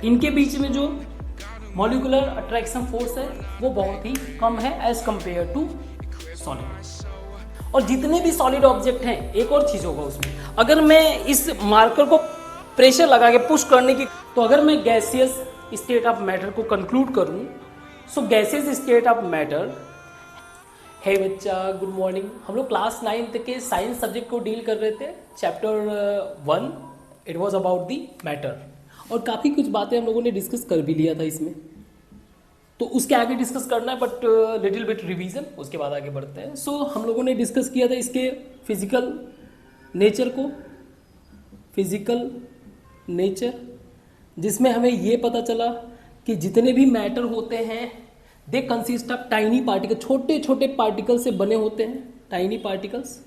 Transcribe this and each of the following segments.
इनके बीच में जो मॉलिकुलर अट्रैक्शन फोर्स है वो बहुत ही कम है एज कंपेयर टू सॉलिड। और जितने भी सॉलिड ऑब्जेक्ट हैं, एक और चीज होगा उसमें, अगर मैं इस मार्कर को प्रेशर लगा के पुश करने की, तो अगर मैं गैसियस स्टेट ऑफ मैटर को कंक्लूड करूं, so gaseous state of matter. हे बच्चा, गुड मॉर्निंग। हम लोग क्लास 9th के साइंस सब्जेक्ट को डील कर रहे थे, chapter 1 it was about the matter, और काफ़ी कुछ बातें हम लोगों ने डिस्कस कर भी लिया था इसमें, तो उसके आगे डिस्कस करना है, बट लिटिल बिट रिवीजन, उसके बाद आगे बढ़ते हैं। सो हम लोगों ने डिस्कस किया था इसके फिजिकल नेचर को, फिजिकल नेचर, जिसमें हमें ये पता चला कि जितने भी मैटर होते हैं they consist of tiny particle, छोटे छोटे पार्टिकल से बने होते हैं, टाइनी पार्टिकल्स,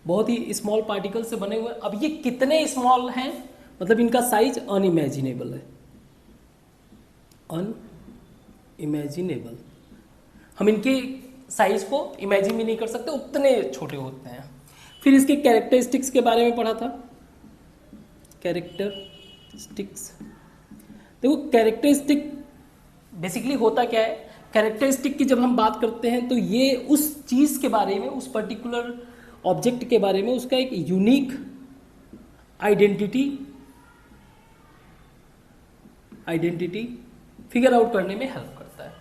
बहुत ही स्मॉल पार्टिकल से बने हुए। अब ये कितने स्मॉल हैं, मतलब इनका साइज अनइमेजिनेबल है, अनइमेजिनेबल, हम इनके साइज को इमेजिन भी नहीं कर सकते, उतने छोटे होते हैं। फिर इसके कैरेक्टरिस्टिक्स के बारे में पढ़ा था, कैरेक्टरिस्टिक्स। देखो कैरेक्टरिस्टिक बेसिकली होता क्या है, कैरेक्टरिस्टिक की जब हम बात करते हैं तो ये उस चीज़ के बारे में, उस पर्टिकुलर ऑब्जेक्ट के बारे में उसका एक यूनिक आइडेंटिटी फिगर आउट करने में हेल्प करता है।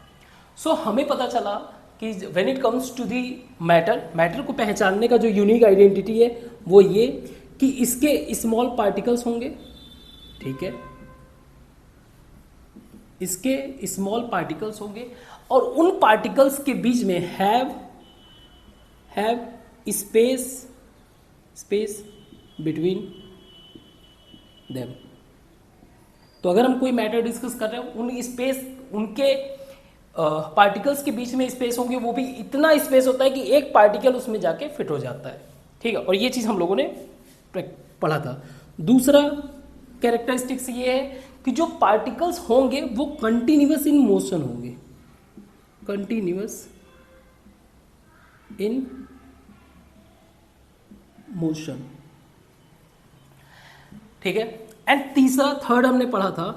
सो हमें पता चला कि when it comes to the matter को पहचानने का जो यूनिक आइडेंटिटी है वो ये कि इसके स्मॉल पार्टिकल्स होंगे, ठीक है, इसके स्मॉल पार्टिकल्स होंगे, और उन पार्टिकल्स के बीच में हैव स्पेस बिटवीन देम। तो अगर हम कोई मैटर डिस्कस कर रहे हैं, उनके पार्टिकल्स के बीच में स्पेस होंगे, वो भी इतना स्पेस होता है कि एक पार्टिकल उसमें जाके फिट हो जाता है, ठीक है। और ये चीज़ हम लोगों ने पढ़ा था। दूसरा कैरेक्टरिस्टिक्स ये है कि जो पार्टिकल्स होंगे वो कंटिन्यूअस इन मोशन होंगे, कंटिन्यूअस इन मोशन, ठीक है। एंड तीसरा, थर्ड हमने पढ़ा था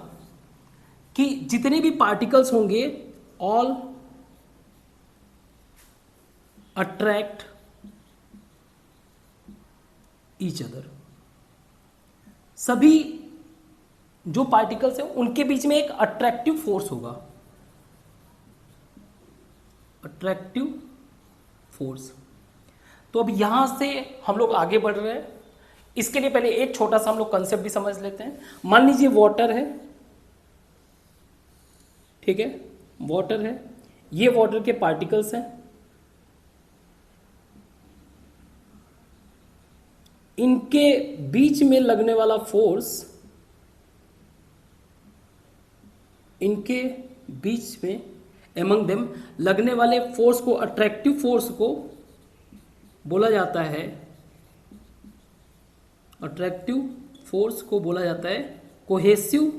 कि जितने भी पार्टिकल्स होंगे ऑल अट्रैक्ट ईच अदर, सभी जो पार्टिकल्स हैं उनके बीच में एक अट्रैक्टिव फोर्स होगा, अट्रैक्टिव फोर्स। तो अब यहां से हम लोग आगे बढ़ रहे हैं। इसके लिए पहले एक छोटा सा हम लोग कंसेप्ट भी समझ लेते हैं। मान लीजिए वाटर है, ठीक है, वाटर है, ये वाटर के पार्टिकल्स हैं, इनके बीच में लगने वाला फोर्स, इनके बीच में एमंग देम लगने वाले फोर्स को, अट्रैक्टिव फोर्स को बोला जाता है, अट्रैक्टिव फोर्स को बोला जाता है कोहेसिव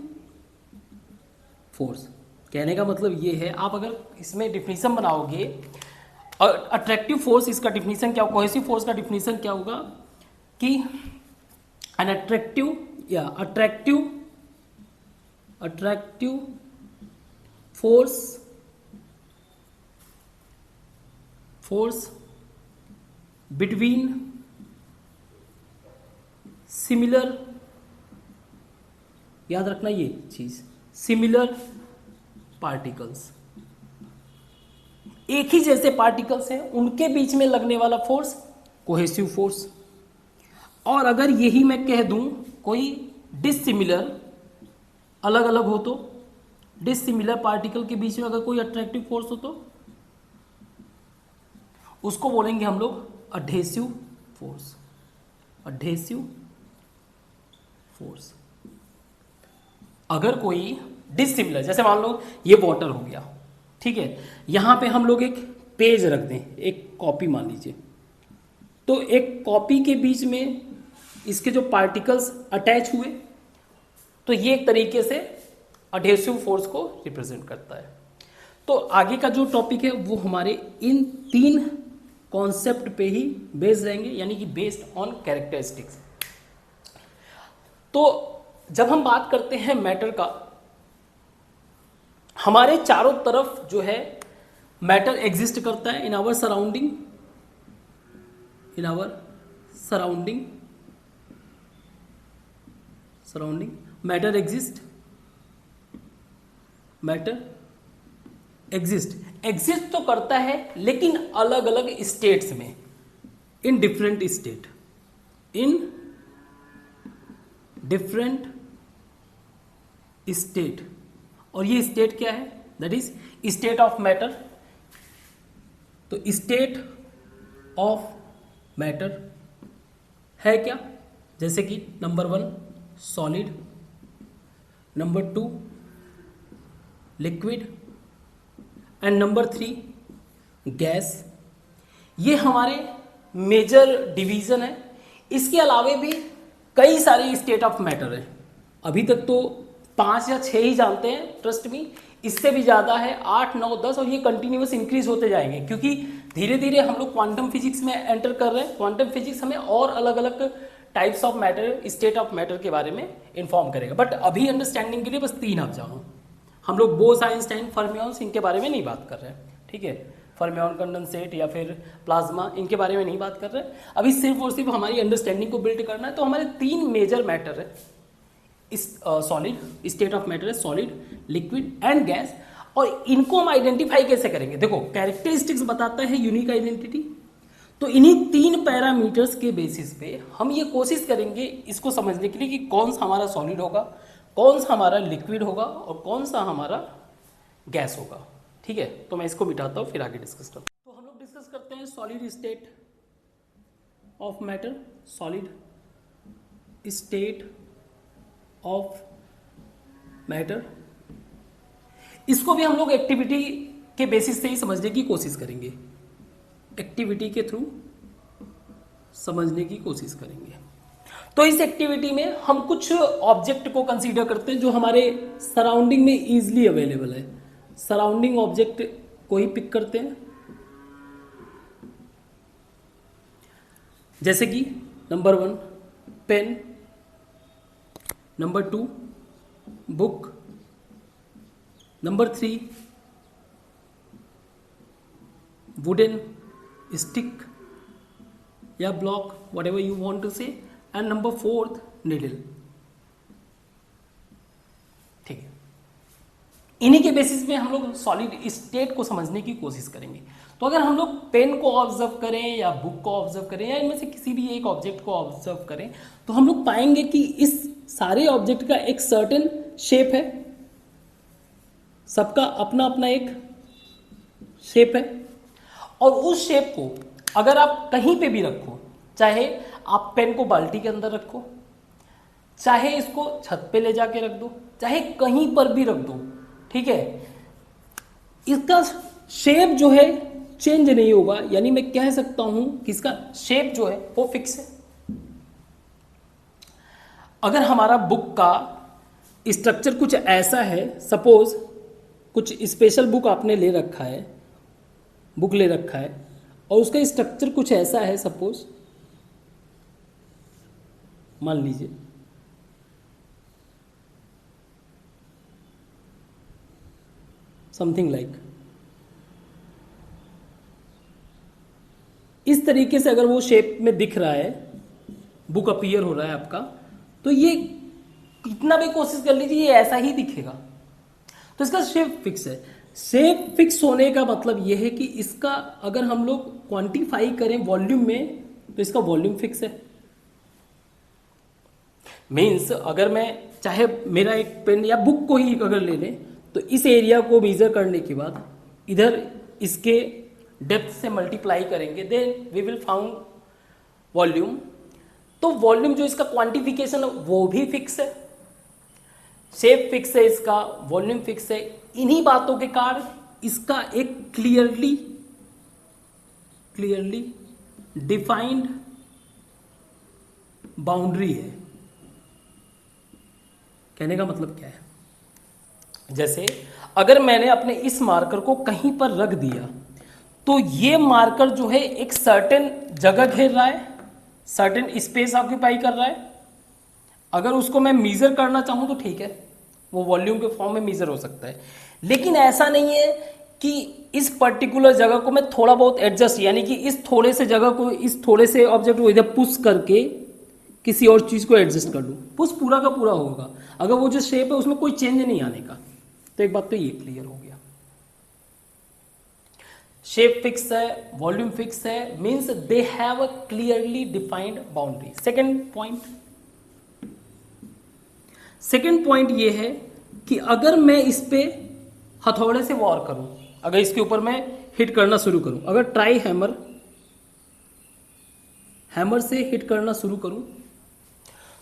फोर्स। कहने का मतलब ये है, आप अगर इसमें डिफिनीशन बनाओगे, अट्रैक्टिव फोर्स, इसका डिफिनीशन क्या, कोहेसिव फोर्स का डिफिनीशन क्या होगा कि एन अट्रैक्टिव या अट्रैक्टिव फोर्स बिटवीन सिमिलर, याद रखना ये चीज, सिमिलर पार्टिकल्स, एक ही जैसे पार्टिकल्स हैं उनके बीच में लगने वाला फोर्स कोहेसिव फोर्स। और अगर यही मैं कह दूं कोई डिसिमिलर, अलग अलग हो, तो डिसिमिलर पार्टिकल के बीच में अगर कोई अट्रैक्टिव फोर्स हो तो उसको बोलेंगे हम लोग अडहेसिव फोर्स, अडहेसिव फोर्स। अगर कोई डिसिमिलर, जैसे मान लो ये वाटर हो गया, ठीक है, यहां पे हम लोग एक पेज रख दें, एक कॉपी मान लीजिए, तो एक कॉपी के बीच में इसके जो पार्टिकल्स अटैच हुए, तो ये एक तरीके से अडहेसिव फोर्स को रिप्रेजेंट करता है। तो आगे का जो टॉपिक है वो हमारे इन 3 कॉन्सेप्ट पे ही बेस्ड रहेंगे, यानी कि बेस्ड ऑन कैरेक्टरिस्टिक्स। तो जब हम बात करते हैं मैटर का, हमारे चारों तरफ जो है मैटर एग्जिस्ट करता है in our surrounding, in our surrounding, surrounding matter exist, matter exist तो करता है लेकिन अलग अलग स्टेट्स में, in different state, in different state. और ये स्टेट क्या है? That is state of matter. तो स्टेट ऑफ मैटर है क्या? जैसे कि number 1 solid, number 2 liquid and number 3 gas. ये हमारे मेजर डिवीजन है। इसके अलावे भी कई सारे स्टेट ऑफ मैटर है। अभी तक तो 5 या 6 ही जानते हैं, ट्रस्ट मी, इससे भी ज़्यादा है 8, 9, 10, और ये कंटिन्यूस इंक्रीज होते जाएंगे क्योंकि धीरे धीरे हम लोग क्वांटम फिजिक्स में एंटर कर रहे हैं। क्वांटम फिजिक्स हमें और अलग अलग types of matter, state of matter के बारे में इन्फॉर्म करेगा। बट अभी अंडरस्टैंडिंग के लिए बस 3 आप जानो। हम लोग बोस, आइंस्टाइन, फर्मियंस इनके बारे में नहीं बात कर रहे हैं, ठीक है? फर्मियन कंडेंसेट या फिर प्लाज्मा, इनके बारे में नहीं बात कर रहे हैं। अभी सिर्फ और सिर्फ हमारी अंडरस्टैंडिंग को बिल्ड करना है। तो हमारे 3 मेजर मैटर है, इस सॉलिड, स्टेट ऑफ मैटर है सॉलिड, लिक्विड एंड गैस। और इनको हम आइडेंटिफाई कैसे करेंगे? देखो, कैरेक्टरिस्टिक्स बताता है यूनिक आइडेंटिटी। तो इन्हीं 3 पैरामीटर्स के बेसिस पे हम ये कोशिश करेंगे इसको समझने के लिए कि कौन सा हमारा सॉलिड होगा, कौन सा हमारा लिक्विड होगा और कौन सा हमारा गैस होगा, ठीक है? तो मैं इसको मिटाता हूँ, फिर आगे डिस्कस करता हूँ। तो हम लोग डिस्कस करते हैं solid state of matter, solid state of matter. इसको भी हम लोग एक्टिविटी के बेसिस से ही समझने की कोशिश करेंगे, एक्टिविटी के थ्रू समझने की कोशिश करेंगे। तो इस एक्टिविटी में हम कुछ ऑब्जेक्ट को कंसीडर करते हैं जो हमारे सराउंडिंग में इजीली अवेलेबल है। सराउंडिंग ऑब्जेक्ट को ही पिक करते हैं, जैसे कि number 1 pen, number 2 book, number 3 wooden stick या block, whatever you want to say, and number 4 needle, ठीक है? इन्हीं के बेसिस में हम लोग सॉलिड स्टेट को समझने की कोशिश करेंगे। तो अगर हम लोग पेन को ऑब्जर्व करें या बुक को ऑब्जर्व करें या इनमें से किसी भी एक ऑब्जेक्ट को ऑब्जर्व करें, तो हम लोग पाएंगे कि इस सारे ऑब्जेक्ट का एक सर्टेन शेप है, सबका अपना अपना एक शेप है। और उस शेप को अगर आप कहीं पे भी रखो, चाहे आप पेन को बाल्टी के अंदर रखो, चाहे इसको छत पे ले जाके रख दो, चाहे कहीं पर भी रख दो, ठीक है, इसका शेप जो है चेंज नहीं होगा। यानी मैं कह सकता हूं कि इसका शेप जो है वो फिक्स है। अगर हमारा बुक का स्ट्रक्चर कुछ ऐसा है, सपोज कुछ स्पेशल बुक आपने ले रखा है, बुक ले रखा है और उसका स्ट्रक्चर कुछ ऐसा है, सपोज मान लीजिए समथिंग लाइक इस तरीके से, अगर वो शेप में दिख रहा है, बुक अपीयर हो रहा है आपका, तो ये कितना भी कोशिश कर लीजिए ये ऐसा ही दिखेगा। तो इसका शेप फिक्स है। शेप फिक्स होने का मतलब ये है कि इसका अगर हम लोग क्वांटिफाई करें वॉल्यूम में, तो इसका वॉल्यूम फिक्स है। मीन्स अगर मैं चाहे मेरा एक पेन या बुक को ही अगर ले लें, तो इस एरिया को मेजर करने के बाद इधर इसके डेप्थ से मल्टीप्लाई करेंगे, then we will found volume. तो वॉल्यूम जो इसका क्वांटिफिकेशन है वो भी फिक्स है, शेप फिक्स है, इसका वॉल्यूम फिक्स है। इन्हीं बातों के कारण इसका एक क्लियरली डिफाइंड बाउंड्री है। कहने का मतलब क्या है? जैसे अगर मैंने अपने इस मार्कर को कहीं पर रख दिया, तो ये मार्कर जो है एक सर्टेन जगह घेर रहा है, सर्टेन स्पेस ऑक्यूपाई कर रहा है, अगर उसको मैं मीजर करना चाहूँ तो ठीक है, वो वॉल्यूम के फॉर्म में मीजर हो सकता है, लेकिन ऐसा नहीं है कि इस पर्टिकुलर जगह को मैं थोड़ा बहुत एडजस्ट, यानी कि इस थोड़े से जगह को, इस थोड़े से ऑब्जेक्ट को इधर पुश करके किसी और चीज़ को एडजस्ट कर लूँ, पुश पूरा का पूरा होगा। अगर वो जो शेप है उसमें कोई चेंज नहीं आने का, तो एक बात तो ये क्लियर हो गया। शेप फिक्स है, वॉल्यूम फिक्स है, means they have a clearly defined boundary. Second point ये है कि अगर मैं इस पे हथौड़े से वॉर करूं, अगर इसके ऊपर मैं हिट करना शुरू करूं, अगर ट्राई हैमर से हिट करना शुरू करूं,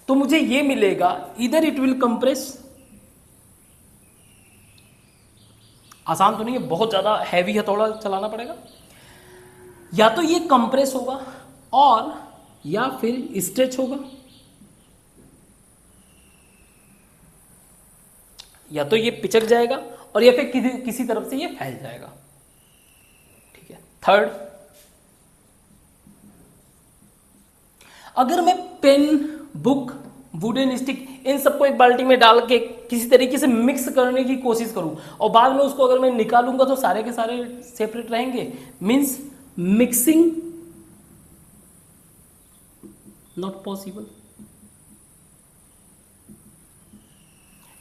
तो मुझे ये मिलेगा, इधर इट विल कंप्रेस। आसान तो नहीं है, बहुत ज्यादा हैवी हथौड़ा चलाना पड़ेगा, या तो ये कंप्रेस होगा और या फिर स्ट्रेच होगा, या तो ये पिचक जाएगा और या फिर किसी तरफ से ये फैल जाएगा। ठीक है। थर्ड, अगर मैं पेन, बुक, वुडन स्टिक, इन सबको एक बाल्टी में डाल के किसी तरीके से मिक्स करने की कोशिश करूं और बाद में उसको अगर मैं निकालूंगा तो सारे के सारे सेपरेट रहेंगे, मीन्स मिक्सिंग नॉट पॉसिबल।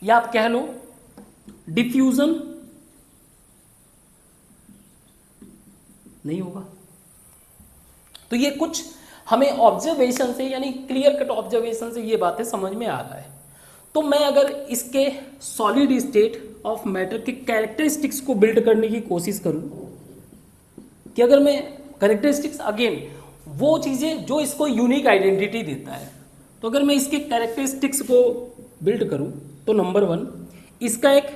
या आप कह लो डिफ्यूजन नहीं होगा। तो ये कुछ हमें ऑब्जर्वेशन से, यानी क्लियर कट ऑब्जर्वेशन से ये बातें समझ में आ रहा है। तो मैं अगर इसके सॉलिड स्टेट ऑफ मैटर के कैरेक्टरिस्टिक्स को बिल्ड करने की कोशिश करूं, कि अगर मैं कैरेक्टरिस्टिक्स, अगेन वो चीजें जो इसको यूनिक आइडेंटिटी देता है, तो अगर मैं इसके कैरेक्टरिस्टिक्स को बिल्ड करूं तो नंबर 1, इसका एक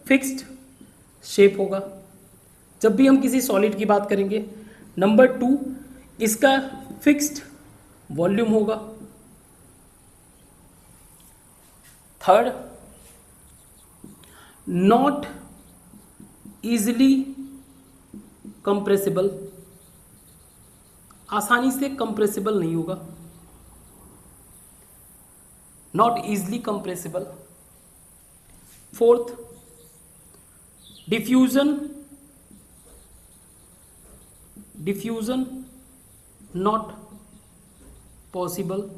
फिक्स्ड शेप होगा जब भी हम किसी सॉलिड की बात करेंगे। नंबर 2, इसका फिक्स्ड वॉल्यूम होगा। थर्ड, नॉट इजिली कंप्रेसिबल, आसानी से कंप्रेसिबल नहीं होगा, not easily compressible. Fourth, diffusion not possible.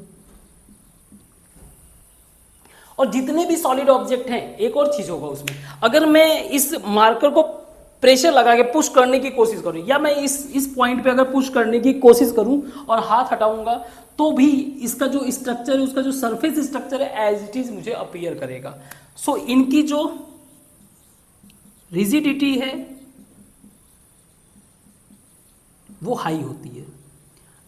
और जितने भी सॉलिड ऑब्जेक्ट हैं, एक और चीज होगा उसमें, अगर मैं इस मार्कर को प्रेशर लगा के पुश करने की कोशिश करूं, या मैं इस पॉइंट पे अगर पुश करने की कोशिश करूं और हाथ हटाऊंगा, तो भी इसका जो स्ट्रक्चर है, उसका जो सरफेस स्ट्रक्चर है, एज इट इज मुझे अपीयर करेगा। सो इनकी जो रिजिडिटी है वो हाई होती है।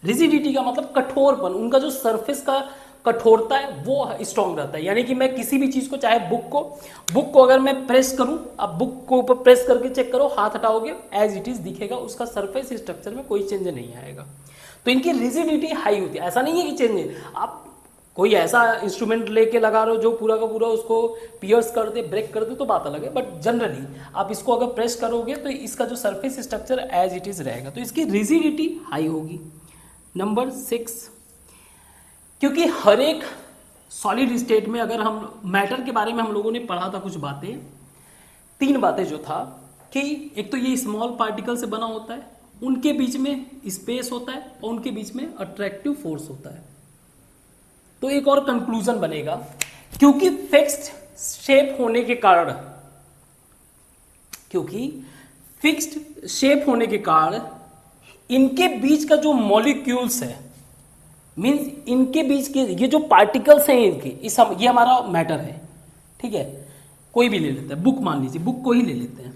रिजिडिटी का मतलब कठोरपन, उनका जो सरफेस का कठोरता है वो स्ट्रांग रहता है। यानी कि मैं किसी भी चीज को, चाहे बुक को अगर मैं प्रेस करूं, अब बुक को ऊपर प्रेस करके चेक करो, हाथ हटाओगे, एज इट इज दिखेगा, उसका सरफेस स्ट्रक्चर में कोई चेंज नहीं आएगा। तो इनकी रिजिडिटी हाई होती है। ऐसा नहीं है कि चेंज है, आप कोई ऐसा इंस्ट्रूमेंट लेके लगा रहे हो जो पूरा का पूरा उसको पियर्स कर दे, ब्रेक कर दे, तो बात अलग है, बट जनरली आप इसको अगर प्रेस करोगे तो इसका जो surface structure as it is रहेगा, तो इसकी रिजिडिटी हाई होगी। नंबर 6, क्योंकि हर एक सॉलिड स्टेट में, अगर हम मैटर के बारे में हम लोगों ने पढ़ा था कुछ बातें, 3 बातें जो था कि एक तो ये स्मॉल पार्टिकल से बना होता है, उनके बीच में स्पेस होता है और उनके बीच में अट्रैक्टिव फोर्स होता है। तो एक और कंक्लूजन बनेगा, क्योंकि फिक्स्ड शेप होने के कारण इनके बीच का जो मॉलिक्यूल्स है, मींस इनके बीच के ये जो पार्टिकल्स हैं इनके, ये हमारा मैटर है, ठीक है, कोई भी ले लेते हैं, बुक मान लीजिए, बुक को ही ले लेते हैं,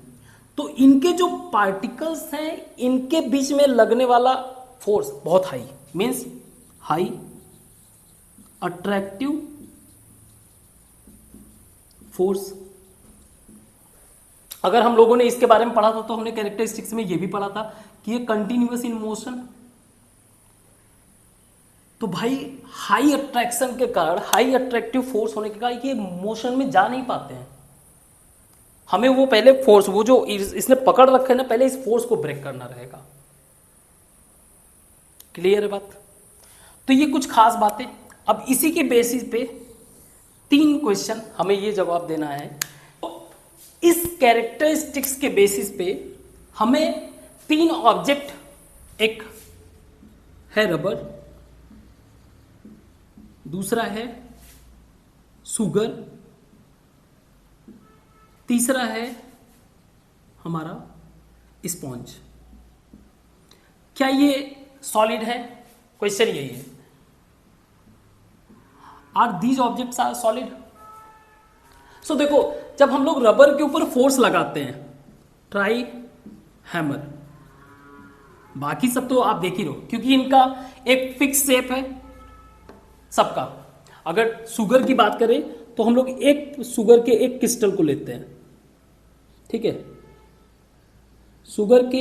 तो इनके जो पार्टिकल्स हैं इनके बीच में लगने वाला फोर्स बहुत high, means high attractive force. अगर हम लोगों ने इसके बारे में पढ़ा था तो हमने कैरेक्टरिस्टिक्स में ये भी पढ़ा था कि ये कंटिन्यूअस इन मोशन। तो भाई हाई अट्रैक्शन के कारण, हाई अट्रैक्टिव फोर्स होने के कारण ये मोशन में जा नहीं पाते हैं। हमें वो पहले फोर्स, वो जो इसने पकड़ रखे ना, पहले इस फोर्स को ब्रेक करना रहेगा। क्लियर है बात? तो ये कुछ खास बातें। अब इसी के बेसिस पे 3 क्वेश्चन हमें ये जवाब देना है। तो इस कैरेक्टरिस्टिक्स के बेसिस पे हमें 3 ऑब्जेक्ट, एक है रबर, दूसरा है सुगर, तीसरा है हमारा स्पॉन्ज। क्या ये सॉलिड है? क्वेश्चन यही है। Are these objects are solid? So देखो, जब हम लोग रबर के ऊपर फोर्स लगाते हैं, ट्राई हैमर, बाकी सब तो आप देख ही रहो क्योंकि इनका एक फिक्स शेप है सबका। अगर शुगर की बात करें तो हम लोग एक शुगर के एक क्रिस्टल को लेते हैं, ठीक है, शुगर के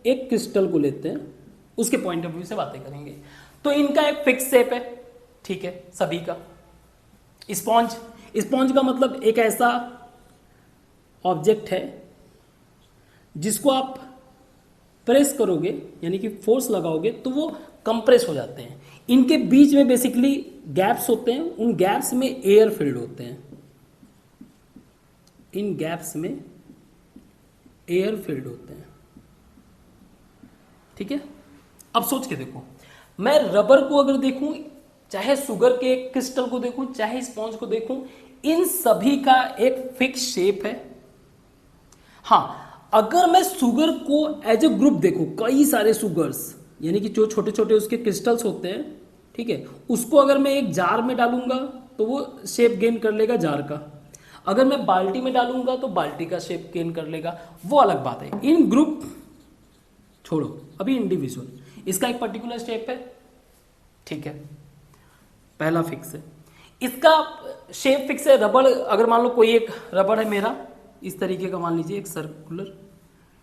एक क्रिस्टल को लेते हैं, उसके पॉइंट ऑफ व्यू से बातें करेंगे। तो इनका एक फिक्स शेप है, ठीक है, सभी का। स्पॉन्ज, स्पॉन्ज का मतलब एक ऐसा ऑब्जेक्ट है जिसको आप प्रेस करोगे, यानी कि फोर्स लगाओगे तो वो कंप्रेस हो जाते हैं। इनके बीच में बेसिकली गैप्स होते हैं, उन गैप्स में एयर फिल्ड होते हैं, इन गैप्स में एयर फिल्ड होते हैं, ठीक है। अब सोच के देखो, मैं रबर को अगर देखूं, चाहे शुगर के एक क्रिस्टल को देखूं, चाहे स्पॉन्ज को देखूं, इन सभी का एक फिक्स शेप है। हाँ, अगर मैं शुगर को एज ए ग्रुप देखूं, कई सारे शुगर्स, यानी कि जो छोटे छोटे उसके क्रिस्टल्स होते हैं, ठीक है, उसको अगर मैं एक जार में डालूंगा तो वो शेप गेन कर लेगा जार का। अगर मैं बाल्टी में डालूंगा तो बाल्टी का शेप गेन कर लेगा, वो अलग बात है। इन ग्रुप छोड़ो, अभी इंडिविजुअल, इसका एक पर्टिकुलर शेप है, ठीक है, पहला फिक्स है, इसका शेप फिक्स है। रबड़, अगर मान लो कोई एक रबड़ है मेरा, इस तरीके का मान लीजिए एक सर्कुलर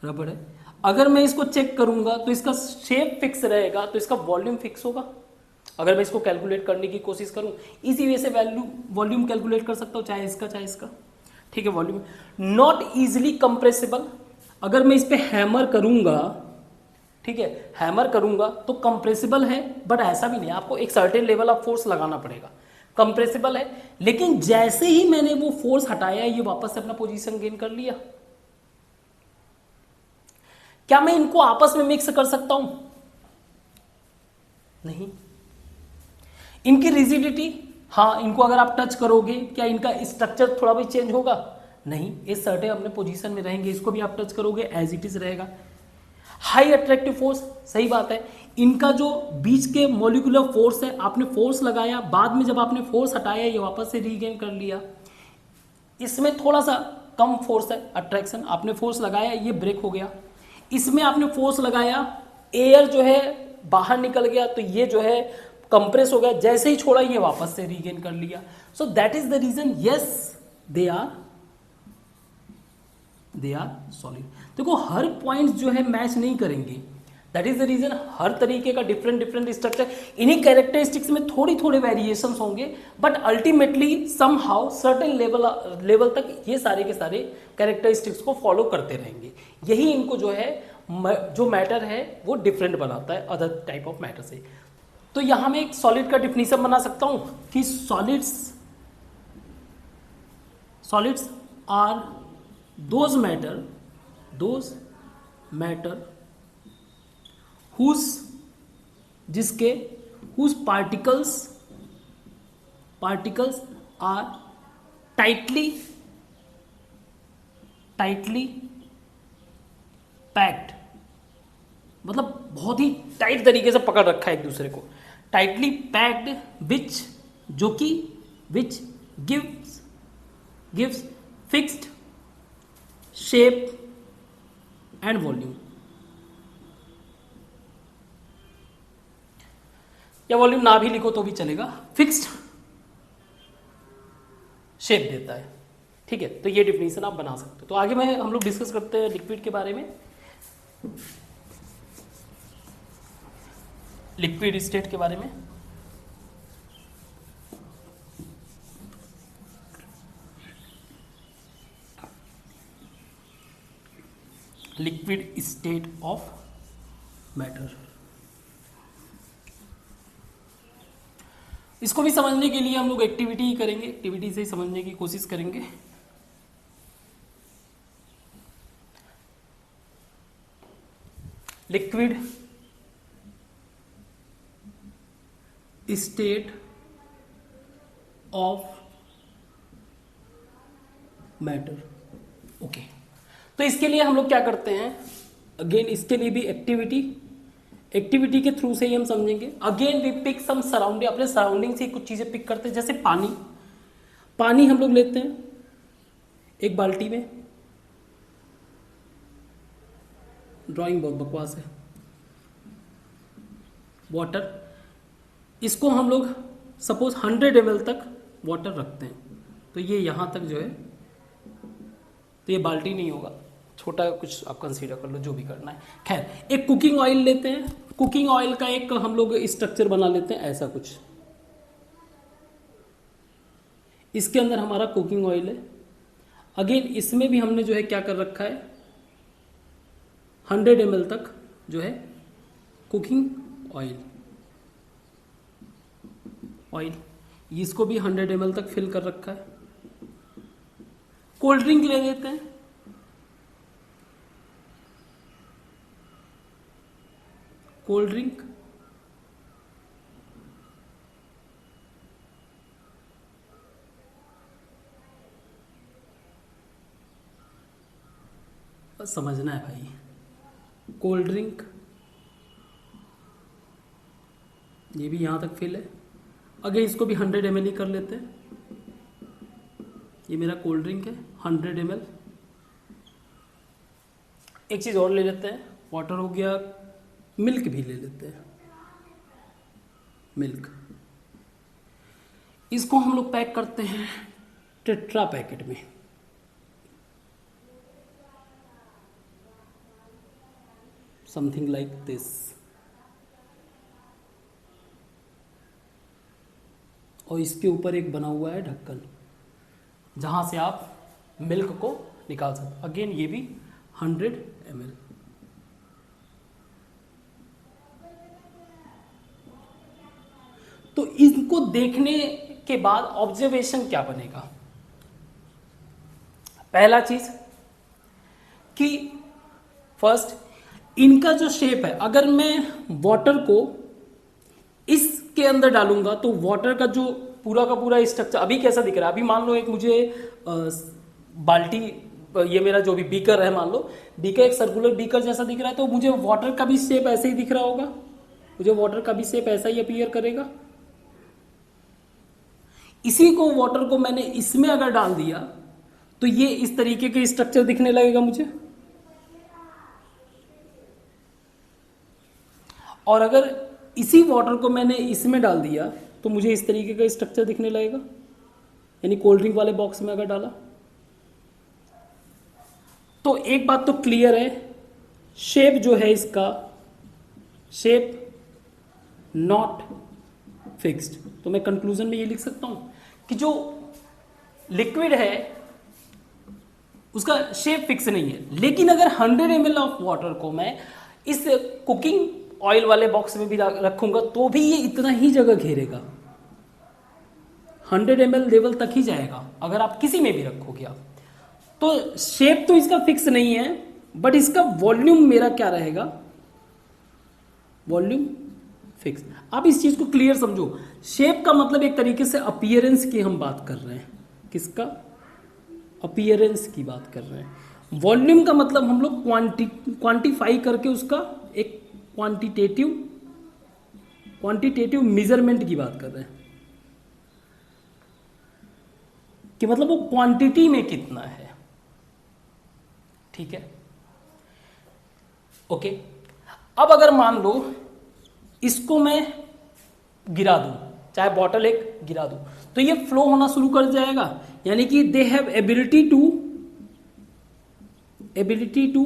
रबड़ है, अगर मैं इसको चेक करूंगा तो इसका शेप फिक्स रहेगा, तो इसका वॉल्यूम फिक्स होगा। अगर मैं इसको कैलकुलेट करने की कोशिश करूं, इसी वे से वॉल्यूम कैलकुलेट कर सकता हूं, चाहे इसका, ठीक है। Volume not easily compressible. अगर मैं इस पे हैमर करूंगा, ठीक है, हैमर करूंगा तो कंप्रेसिबल है, बट ऐसा भी नहीं, आपको एक सर्टेन लेवल ऑफ फोर्स लगाना पड़ेगा। कंप्रेसिबल है, लेकिन जैसे ही मैंने वो फोर्स हटाया, ये वापस से अपना पोजीशन गेन कर लिया। क्या मैं इनको आपस में मिक्स कर सकता हूं? नहीं। इनकी रिजिडिटी, हाँ, इनको अगर आप टच करोगे, क्या इनका स्ट्रक्चर थोड़ा भी चेंज होगा? नहीं, ये सर्टेन अपने पोजीशन में रहेंगे। इसको भी आप टच करोगे, एज इट इज रहेगा। हाई अट्रैक्टिव फोर्स, सही बात है। इनका जो बीच के मॉलिक्यूलर फोर्स है, आपने फोर्स लगाया, बाद में जब आपने फोर्स हटाया, ये वापस से रीगेन कर लिया। इसमें थोड़ा सा कम फोर्स है अट्रैक्शन, आपने फोर्स लगाया, ये ब्रेक हो गया। इसमें आपने फोर्स लगाया, एयर जो है बाहर निकल गया, तो ये जो है कंप्रेस हो गया, जैसे ही छोड़ा ये वापस से रीगेन कर लिया। So that is the reason, yes they are solid. देखो, हर पॉइंट्स जो है मैच नहीं करेंगे, दैट इज द रीजन। हर तरीके का डिफरेंट स्ट्रक्चर, इन्हीं कैरेक्टरिस्टिक्स में थोड़े वेरिएशंस होंगे, but ultimately somehow certain level तक ये सारे के सारे कैरेक्टरिस्टिक्स को फॉलो करते रहेंगे। यही इनको जो है, जो मैटर है वो डिफरेंट बनाता है अदर टाइप ऑफ मैटर से। तो यहां मैं एक सॉलिड का डिफिनीशन बना सकता हूं कि solids are those matter whose particles are tightly packed, मतलब बहुत ही टाइट तरीके से पकड़ रखा है एक दूसरे को, tightly packed, which gives fixed shape and volume, या वॉल्यूम ना भी लिखो तो भी चलेगा, फिक्स्ड शेप देता है, ठीक है। तो ये डिफिनीशन आप बना सकते हो। तो आगे में हम लोग डिस्कस करते हैं लिक्विड के बारे में, लिक्विड स्टेट के बारे में। Liquid state of matter. इसको भी समझने के लिए हम लोग एक्टिविटी ही करेंगे, एक्टिविटी से ही समझने की कोशिश करेंगे। Liquid state of matter. Okay, तो इसके लिए हम लोग क्या करते हैं, अगेन इसके लिए भी एक्टिविटी के थ्रू से ही हम समझेंगे। Again we pick some surrounding, अपने सराउंडिंग से कुछ चीजें पिक करते हैं, जैसे पानी हम लोग लेते हैं एक बाल्टी में। ड्राइंग बहुत बकवास है। वाटर, इसको हम लोग सपोज 100 ml तक वाटर रखते हैं, तो ये यहां तक जो है, तो ये बाल्टी नहीं होगा, छोटा कुछ आप कंसीडर कर लो, जो भी करना है। खैर, एक कुकिंग ऑयल लेते हैं, कुकिंग ऑयल का एक हम लोग स्ट्रक्चर बना लेते हैं, ऐसा कुछ। इसके अंदर हमारा कुकिंग ऑयल है। अगेन इसमें भी हमने जो है क्या कर रखा है, 100 ml तक जो है कुकिंग ऑयल, इसको भी 100 ml तक फिल कर रखा है। कोल्ड ड्रिंक ले लेते हैं, कोल्ड ड्रिंक बस समझना है भाई। कोल्ड ड्रिंक ये भी यहां तक फिल है। अगेन इसको भी 100 ml ही कर लेते हैं। ये मेरा कोल्ड ड्रिंक है 100 ml। एक चीज और ले लेते हैं, वाटर हो गया, मिल्क भी ले लेते हैं, मिल्क। इसको हम लोग पैक करते हैं टेट्रा पैकेट में। Something like this. और इसके ऊपर एक बना हुआ है ढक्कन, जहां से आप मिल्क को निकाल सकते। अगेन ये भी 100 ml। तो इनको देखने के बाद ऑब्जर्वेशन क्या बनेगा? पहला चीज कि फर्स्ट इनका जो शेप है, अगर मैं वाटर को इसके अंदर डालूंगा तो वाटर का जो पूरा का पूरा स्ट्रक्चर अभी कैसा दिख रहा है। अभी मान लो एक मुझे बाल्टी, ये मेरा जो भी बीकर है, मान लो बीकर एक सर्कुलर बीकर जैसा दिख रहा है, तो मुझे वाटर का भी शेप ऐसे ही दिख रहा होगा, मुझे वाटर का भी शेप ऐसा ही अपीयर करेगा। इसी को वाटर को मैंने इसमें अगर डाल दिया तो ये इस तरीके के स्ट्रक्चर दिखने लगेगा मुझे। और अगर इसी वाटर को मैंने इसमें डाल दिया तो मुझे इस तरीके का स्ट्रक्चर दिखने लगेगा, यानी कोल्ड ड्रिंक वाले बॉक्स में अगर डाला। तो एक बात तो क्लियर है, शेप जो है इसका, शेप नॉट फिक्स्ड। तो मैं कंक्लूजन में ये लिख सकता हूं कि जो लिक्विड है उसका शेप फिक्स नहीं है। लेकिन अगर 100 ml ऑफ वाटर को मैं इस कुकिंग ऑयल वाले बॉक्स में भी रखूंगा तो भी ये इतना ही जगह घेरेगा, 100 ml लेवल तक ही जाएगा अगर आप किसी में भी रखोगे आप। तो शेप तो इसका फिक्स नहीं है, बट इसका वॉल्यूम मेरा क्या रहेगा, वॉल्यूम फिक्स। आप इस चीज को क्लियर समझो। शेप का मतलब एक तरीके से अपीयरेंस की हम बात कर रहे हैं। किसका? अपीयरेंस की बात कर रहे हैं। वॉल्यूम का मतलब हम लोग क्वांटिफाई करके उसका एक क्वांटिटेटिव मेजरमेंट की बात कर रहे हैं कि मतलब वो क्वांटिटी में कितना है। ठीक है, ओके। अब अगर मान लो इसको मैं गिरा दूं, चाहे बॉटल एक गिरा दूं, तो ये फ्लो होना शुरू कर जाएगा, यानी कि they have ability to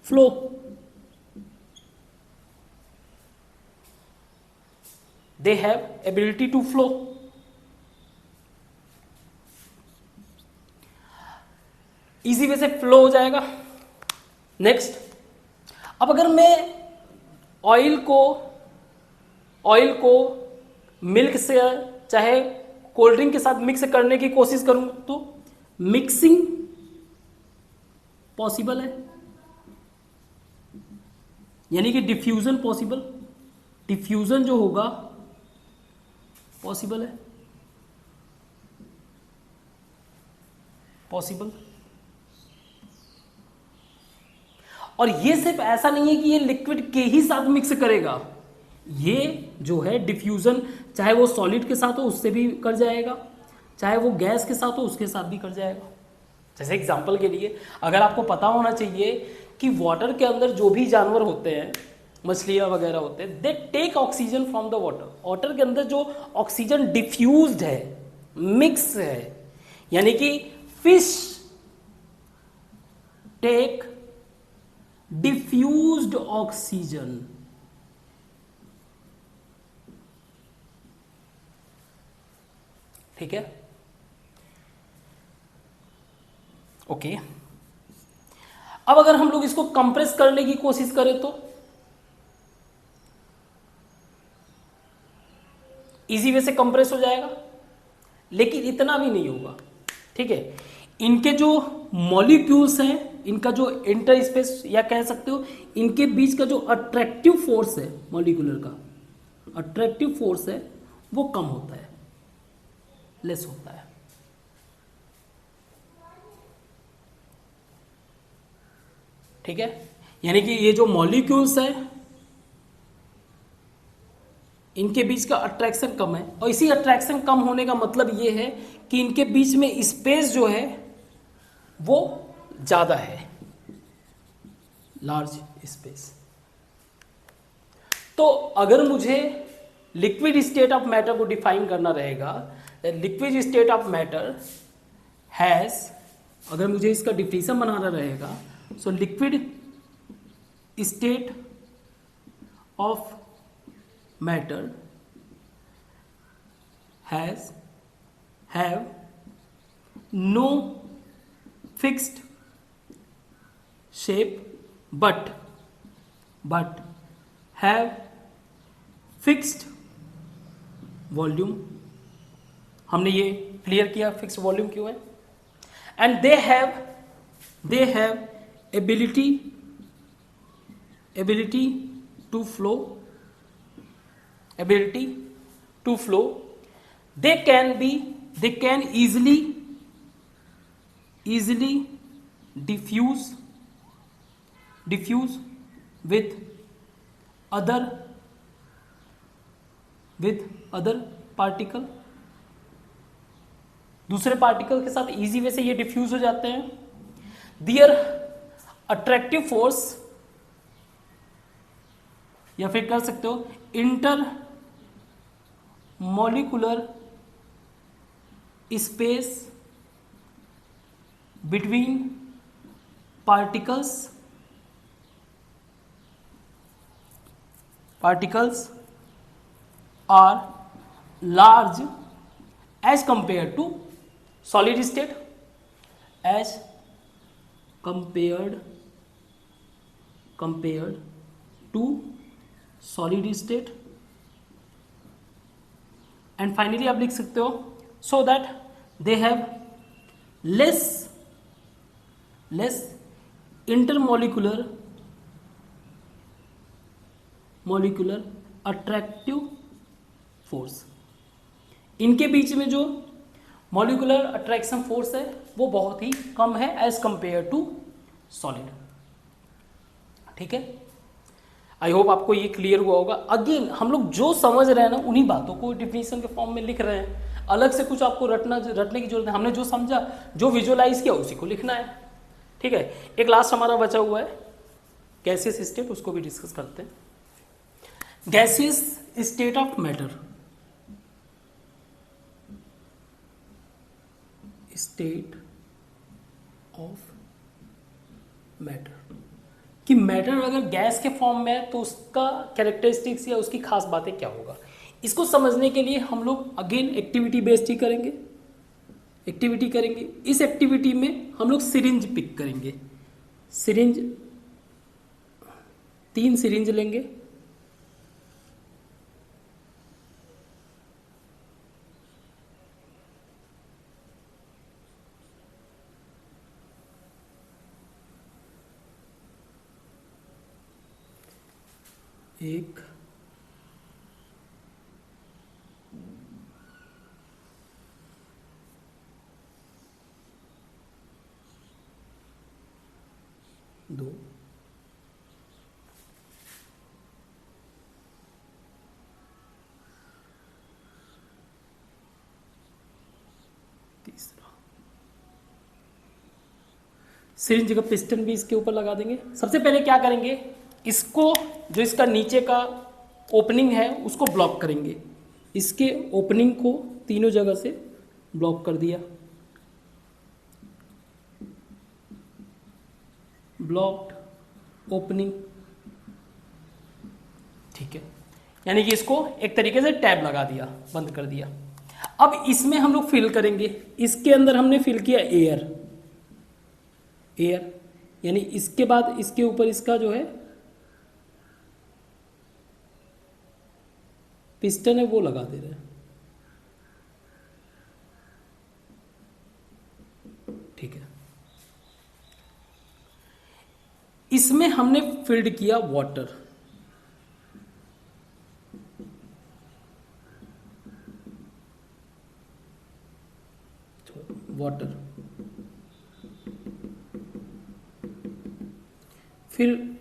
flow. They have ability to flow. Easy way से फ्लो हो जाएगा। नेक्स्ट, अब अगर मैं ऑयल को मिल्क से चाहे कोल्ड ड्रिंक के साथ मिक्स करने की कोशिश करूं तो मिक्सिंग पॉसिबल है, यानी कि डिफ्यूजन पॉसिबल, डिफ्यूजन जो होगा पॉसिबल है, पॉसिबल। और ये सिर्फ ऐसा नहीं है कि ये लिक्विड के ही साथ मिक्स करेगा, ये जो है डिफ्यूजन चाहे वो सॉलिड के साथ हो उससे भी कर जाएगा, चाहे वो गैस के साथ हो उसके साथ भी कर जाएगा। जैसे एग्जांपल के लिए अगर आपको पता होना चाहिए कि वाटर के अंदर जो भी जानवर होते हैं, मछलियाँ वगैरह होते हैं, they take oxygen from the water. Water के अंदर जो ऑक्सीजन डिफ्यूज्ड है, मिक्स है, यानी कि फिश टेक डिफ्यूज्ड ऑक्सीजन। ठीक है, ओके। अब अगर हम लोग इसको कंप्रेस करने की कोशिश करें तो इजी वे से कंप्रेस हो जाएगा, लेकिन इतना भी नहीं होगा। ठीक है, इनके जो मॉलिक्यूल्स हैं, इनका जो इंटर स्पेस या कह सकते हो इनके बीच का जो अट्रैक्टिव फोर्स है, मॉलिक्यूलर का अट्रैक्टिव फोर्स है, वो कम होता है, लेस होता है। ठीक है, यानी कि ये जो मॉलिक्यूल्स है इनके बीच का अट्रैक्शन कम है, और इसी अट्रैक्शन कम होने का मतलब ये है कि इनके बीच में स्पेस जो है वो ज्यादा है, लार्ज स्पेस। तो अगर मुझे लिक्विड स्टेट ऑफ मैटर को डिफाइन करना रहेगा, liquid state of matter has, अगर मुझे इसका डिफिनेशन बनाना रहेगा, so liquid state of matter have no fixed shape but have fixed volume। हमने ये क्लियर किया फिक्स्ड वॉल्यूम क्यों है। And they have ability to flow, they can easily diffuse with other particle, दूसरे पार्टिकल के साथ easy way से ये डिफ्यूज हो जाते हैं। देयर अट्रैक्टिव फोर्स, या फिर कर सकते हो inter molecular space between particles are large as compare to solid state, as compared to solid state. And finally आप लिख सकते हो so that they have less intermolecular attractive force. इनके बीच में जो मॉलिक्यूलर अट्रैक्शन फोर्स है वो बहुत ही कम है एज कंपेयर टू सॉलिड। ठीक है, आई होप आपको ये क्लियर हुआ होगा। अगेन हम लोग जो समझ रहे हैं ना उन्हीं बातों को डिफिनेशन के फॉर्म में लिख रहे हैं, अलग से कुछ आपको रटने की जरूरत है। हमने जो समझा, जो विजुअलाइज किया उसी को लिखना है। ठीक है, एक लास्ट हमारा बचा हुआ है गैसियस स्टेट, उसको भी डिस्कस करते हैं। गैसियस स्टेट ऑफ मैटर, कि मैटर अगर गैस के फॉर्म में है तो उसका कैरेक्टरिस्टिक्स या उसकी खास बातें क्या होगा। इसको समझने के लिए हम लोग अगेन एक्टिविटी बेस्ड ही करेंगे। इस एक्टिविटी में हम लोग सिरिंज पिक करेंगे। 3 सिरिंज लेंगे, एक, दो, तीसरा। सिरिंज का पिस्टन भी इसके ऊपर लगा देंगे। सबसे पहले क्या करेंगे, इसको जो इसका नीचे का ओपनिंग है उसको ब्लॉक करेंगे। इसके ओपनिंग को तीनों जगह से ब्लॉक कर दिया, ब्लॉक्ड ओपनिंग, ठीक है। यानी कि इसको एक तरीके से टैब लगा दिया, बंद कर दिया। अब इसमें हम लोग फिल करेंगे। इसके अंदर हमने फिल किया एयर, एयर यानी इसके बाद इसके ऊपर इसका जो है पिस्टन है वो लगा दे रहे हैं, ठीक है। इसमें हमने फिल्ड किया वाटर, वाटर, फिर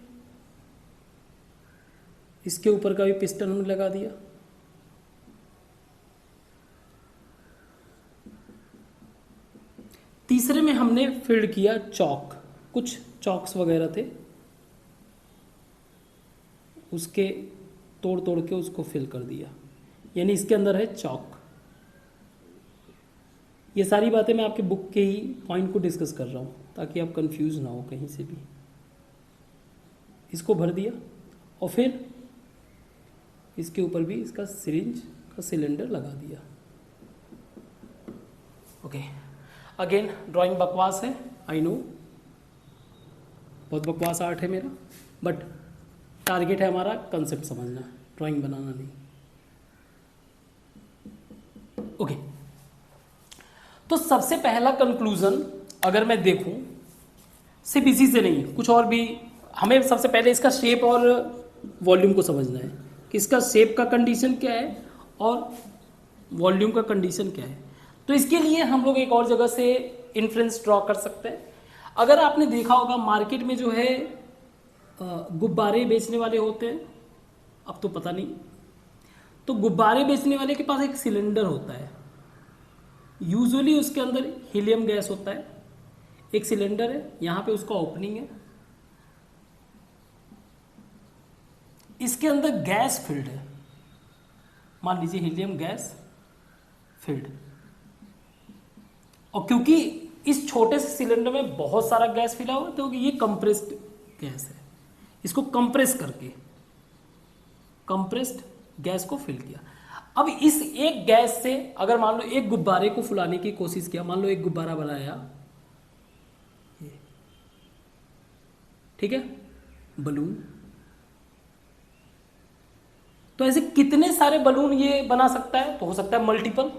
इसके ऊपर का भी पिस्टन हमने लगा दिया। तीसरे में हमने फिल्ड किया चॉक, कुछ चॉक्स वगैरह थे उसके तोड़ तोड़ के उसको फिल कर दिया, यानी इसके अंदर है चॉक। ये सारी बातें मैं आपके बुक के ही पॉइंट को डिस्कस कर रहा हूँ ताकि आप कंफ्यूज ना हो कहीं से भी। इसको भर दिया और फिर इसके ऊपर भी इसका सिरिंज का सिलेंडर लगा दिया। ओके, अगेन ड्राइंग बकवास है, आई नो, बहुत बकवास आर्ट है मेरा, बट टारगेट है हमारा कंसेप्ट समझना, ड्राइंग बनाना नहीं। ओके, तो सबसे पहला कंक्लूजन अगर मैं देखूं, सिर्फ इसी से नहीं, कुछ और भी, हमें सबसे पहले इसका शेप और वॉल्यूम को समझना है कि इसका शेप का कंडीशन क्या है और वॉल्यूम का कंडीशन क्या है। तो इसके लिए हम लोग एक और जगह से इन्फ्रेंस ड्रॉ कर सकते हैं। अगर आपने देखा होगा मार्केट में जो है गुब्बारे बेचने वाले होते हैं, अब तो पता नहीं, तो गुब्बारे बेचने वाले के पास एक सिलेंडर होता है, यूजुअली उसके अंदर हीलियम गैस होता है, एक सिलेंडर है, यहाँ पे उसका ओपनिंग है, इसके अंदर गैस फिल्ड है, मान लीजिए हीलियम गैस फिल्ड, और क्योंकि इस छोटे से सिलेंडर में बहुत सारा गैस फिला हुआ है तो ये कंप्रेस्ड गैस है, इसको कंप्रेस करके कंप्रेस्ड गैस को फिल किया। अब इस एक गैस से अगर मान लो एक गुब्बारे को फुलाने की कोशिश किया, मान लो एक गुब्बारा बनाया, ठीक है, बलून, तो ऐसे कितने सारे बलून ये बना सकता है, तो हो सकता है मल्टीपल,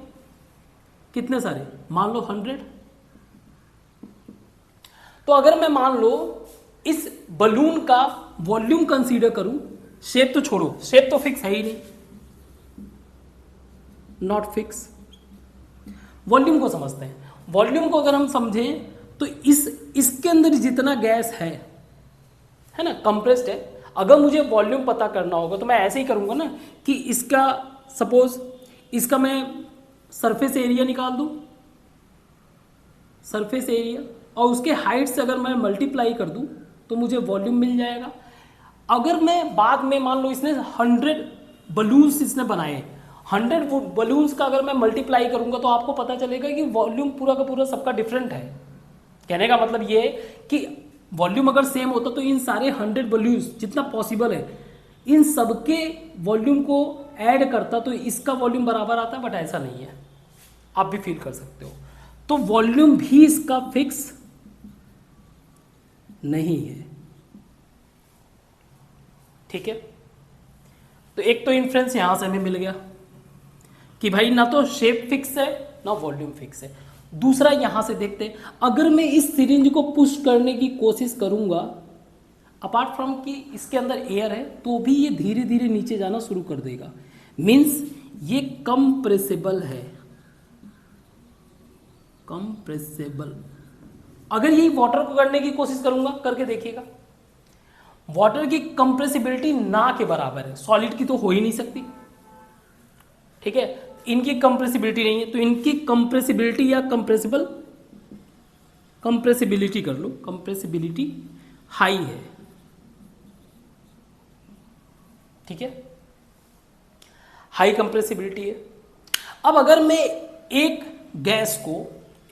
कितने सारे, मान लो 100। तो अगर मैं मान लो इस बलून का वॉल्यूम कंसीडर करूं, शेप तो छोड़ो, शेप तो फिक्स है ही नहीं, नॉट फिक्स, वॉल्यूम को समझते हैं। वॉल्यूम को अगर हम समझें तो इसके अंदर जितना गैस है ना, कंप्रेस्ड है, अगर मुझे वॉल्यूम पता करना होगा तो मैं ऐसे ही करूंगा ना कि इसका सपोज इसका मैं सरफेस एरिया निकाल दूं, सरफेस एरिया, और उसके हाइट से अगर मैं मल्टीप्लाई कर दूं तो मुझे वॉल्यूम मिल जाएगा। अगर मैं बाद में मान लो इसने 100 बलून्स इसने बनाए, 100 बलून्स का अगर मैं मल्टीप्लाई करूंगा तो आपको पता चलेगा कि वॉल्यूम पूरा का पूरा सबका डिफरेंट है। कहने का मतलब ये है कि वॉल्यूम अगर सेम होता तो इन सारे 100 बलून्स जितना पॉसिबल है इन सबके वॉल्यूम को ऐड करता तो इसका वॉल्यूम बराबर आता है, बट ऐसा नहीं है, आप भी फील कर सकते हो। तो वॉल्यूम भी इसका फिक्स नहीं है, ठीक है। तो एक तो इन्फ्रेंस यहां से हमें मिल गया कि भाई ना तो शेप फिक्स है ना वॉल्यूम फिक्स है। दूसरा यहां से देखते हैं, अगर मैं इस सिरिंज को पुश करने की कोशिश करूंगा, अपार्ट फ्रॉम कि इसके अंदर एयर है तो भी ये धीरे धीरे नीचे जाना शुरू कर देगा, मीन्स ये कंप्रेसिबल है, कंप्रेसिबल। अगर यही वाटर को करने की कोशिश करूंगा, करके देखिएगा, वाटर की कंप्रेसिबिलिटी ना के बराबर है, सॉलिड की तो हो ही नहीं सकती, ठीक है। इनकी कंप्रेसिबिलिटी नहीं है तो इनकी कंप्रेसिबिलिटी या कंप्रेसिबिलिटी कर लो, कंप्रेसिबिलिटी हाई है, ठीक है, हाई कंप्रेसिबिलिटी है। अब अगर मैं एक गैस को,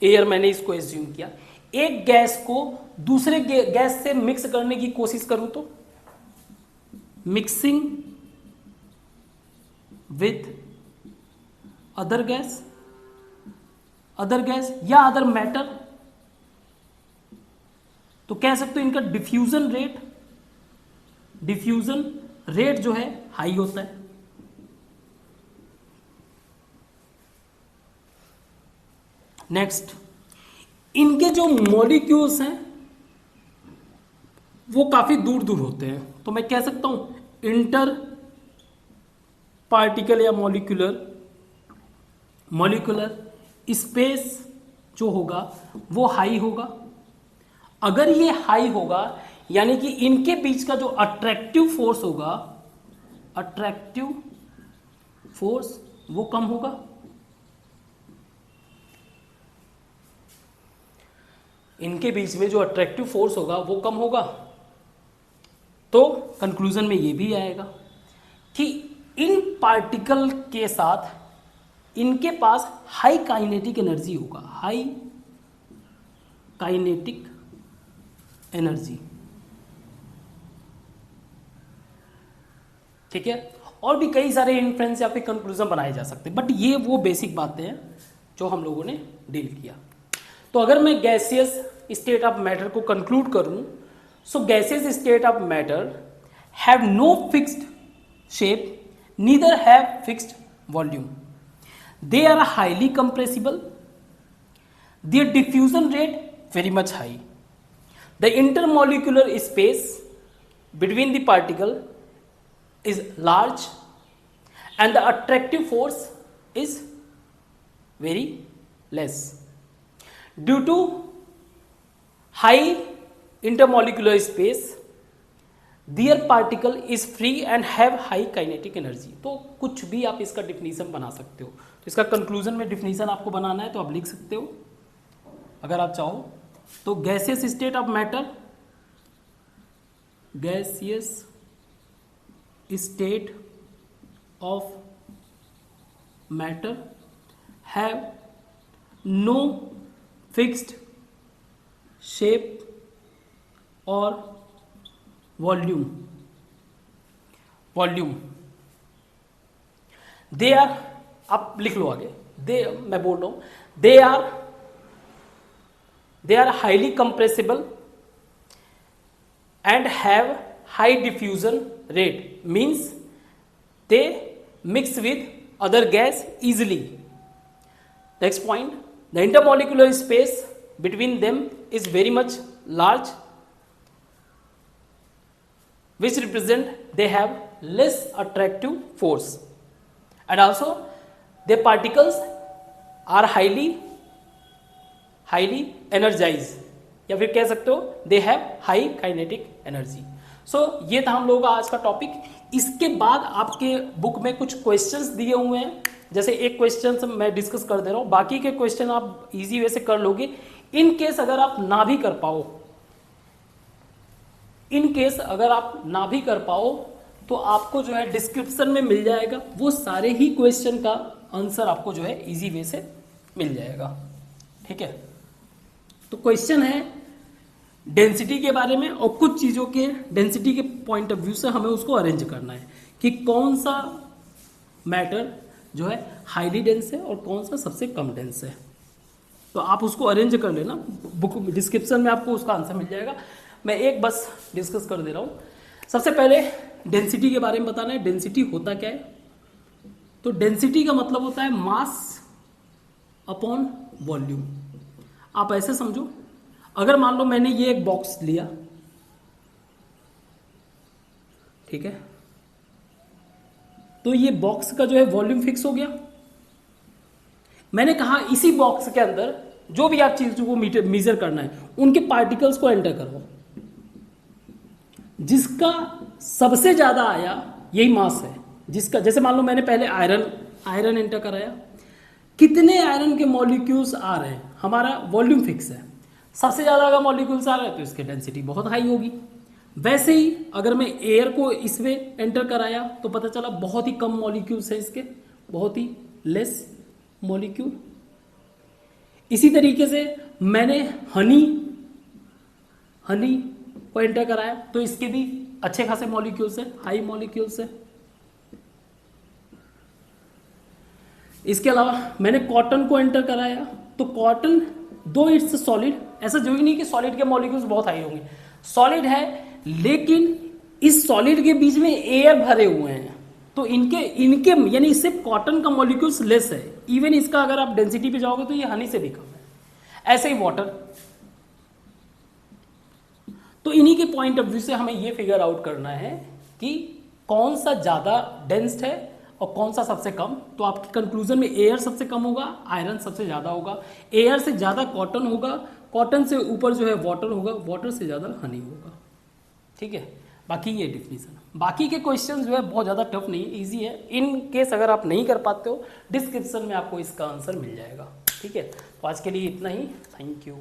एयर मैंने इसको एज्यूम किया, एक गैस को दूसरे गैस से मिक्स करने की कोशिश करूं तो मिक्सिंग विथ अदर गैस या अदर मैटर, तो कह सकते हो इनका डिफ्यूजन रेट जो है हाई होता है। नेक्स्ट, इनके जो मॉलिक्यूल्स हैं वो काफी दूर दूर होते हैं, तो मैं कह सकता हूं इंटर पार्टिकल या मॉलिक्यूलर स्पेस जो होगा वो हाई होगा। अगर ये हाई होगा यानी कि इनके बीच का जो अट्रैक्टिव फोर्स होगा, अट्रैक्टिव फोर्स वो कम होगा। इनके बीच में जो अट्रैक्टिव फोर्स होगा वो कम होगा, तो कंक्लूजन में ये भी आएगा कि इन पार्टिकल के साथ इनके पास हाई काइनेटिक एनर्जी होगा, हाई काइनेटिक एनर्जी, ठीक है। और भी कई सारे इन्फ्रेंस या फिर कंक्लूजन बनाए जा सकते हैं, बट ये वो बेसिक बातें हैं जो हम लोगों ने डील किया। तो अगर मैं गैसियस स्टेट ऑफ मैटर को कंक्लूड करूं, so gaseous state of matter have no fixed shape, neither have fixed volume, they are highly compressible, their diffusion rate very much high, the intermolecular space between the particle is large and the attractive force is very less. Due to high intermolecular space, their particle is free and have high kinetic energy. तो कुछ भी आप इसका definition बना सकते हो, तो इसका कंक्लूजन में डिफिनीशन आपको बनाना है तो आप लिख सकते हो अगर आप चाहो तो। Gaseous state of matter, gaseous state of matter have no fixed shape और वॉल्यूम, दे आर, आप लिख लो आगे, मैं बोल रहा हूं they are highly compressible and have high diffusion rate, means they mix with other gas easily. Next point, the intermolecular space between them is very much large, which represent they have less attractive force, and also their particles are highly energize, या फिर कह सकते हो they have high kinetic energy. So ये था हम लोगों का आज का टॉपिक। इसके बाद आपके बुक में कुछ क्वेश्चंस दिए हुए हैं, जैसे एक क्वेश्चन मैं डिस्कस कर दे रहा हूं, बाकी के क्वेश्चन आप इजी वे से कर लोगे। इन केस अगर आप ना भी कर पाओ, तो आपको जो है डिस्क्रिप्शन में मिल जाएगा, वो सारे ही क्वेश्चन का आंसर आपको जो है इजी वे से मिल जाएगा, ठीक है। तो क्वेश्चन है डेंसिटी के बारे में, और कुछ चीज़ों के डेंसिटी के पॉइंट ऑफ व्यू से हमें उसको अरेंज करना है कि कौन सा मैटर जो है हाईली डेंस है और कौन सा सबसे कम डेंस है। तो आप उसको अरेंज कर लेना, बुक डिस्क्रिप्शन में आपको उसका आंसर मिल जाएगा। मैं एक बस डिस्कस कर दे रहा हूँ। सबसे पहले डेंसिटी के बारे में बताना है। डेंसिटी होता क्या है? तो डेंसिटी का मतलब होता है मास अपॉन वॉल्यूम। आप ऐसे समझो, अगर मान लो मैंने ये एक बॉक्स लिया, ठीक है, तो ये बॉक्स का जो है वॉल्यूम फिक्स हो गया। मैंने कहा इसी बॉक्स के अंदर जो भी आप चीजों को मेजर करना है उनके पार्टिकल्स को एंटर करो, जिसका सबसे ज्यादा आया यही मास है। जिसका जैसे मान लो मैंने पहले आयरन एंटर कराया, कितने आयरन के मॉलिक्यूल्स आ रहे हैं, हमारा वॉल्यूम फिक्स है। सबसे ज्यादा अगर मॉलिक्यूल्स आ रहे हैं तो इसकी डेंसिटी बहुत हाई होगी। वैसे ही अगर मैं एयर को इसमें एंटर कराया तो पता चला बहुत ही कम मॉलिक्यूल्स हैं इसके, बहुत ही लेस मॉलिक्यूल। इसी तरीके से मैंने हनी को एंटर कराया तो इसके भी अच्छे खासे मॉलिक्यूल्स हैं, हाई मॉलिक्यूल्स हैं। इसके अलावा मैंने कॉटन को एंटर कराया तो कॉटन दो इट्स सॉलिड, ऐसा जरूरी नहीं कि सॉलिड के मॉलिक्यूल्स बहुत हाई होंगे, सॉलिड है लेकिन इस सॉलिड के बीच में एयर भरे हुए हैं तो इनके यानी सिर्फ कॉटन का मॉलिक्यूल्स लेस है। इवन इसका अगर आप डेंसिटी पे जाओगे तो ये हनी से भी कम है। ऐसे ही वाटर। तो इन्हीं के पॉइंट ऑफ व्यू से हमें ये फिगर आउट करना है कि कौन सा ज्यादा डेंस्ड है और कौन सा सबसे कम। तो आपकी कंक्लूजन में एयर सबसे कम होगा, आयरन सबसे ज्यादा होगा, एयर से ज्यादा कॉटन होगा, कॉटन से ऊपर जो है वाटर होगा, वाटर से ज्यादा हनी होगा। ठीक है, बाकी ये डिफिनीशन। बाकी के क्वेश्चन जो है बहुत ज़्यादा टफ नहीं, इजी है। इन केस अगर आप नहीं कर पाते हो डिस्क्रिप्शन में आपको इसका आंसर मिल जाएगा। ठीक है, तो आज के लिए इतना ही। Thank you.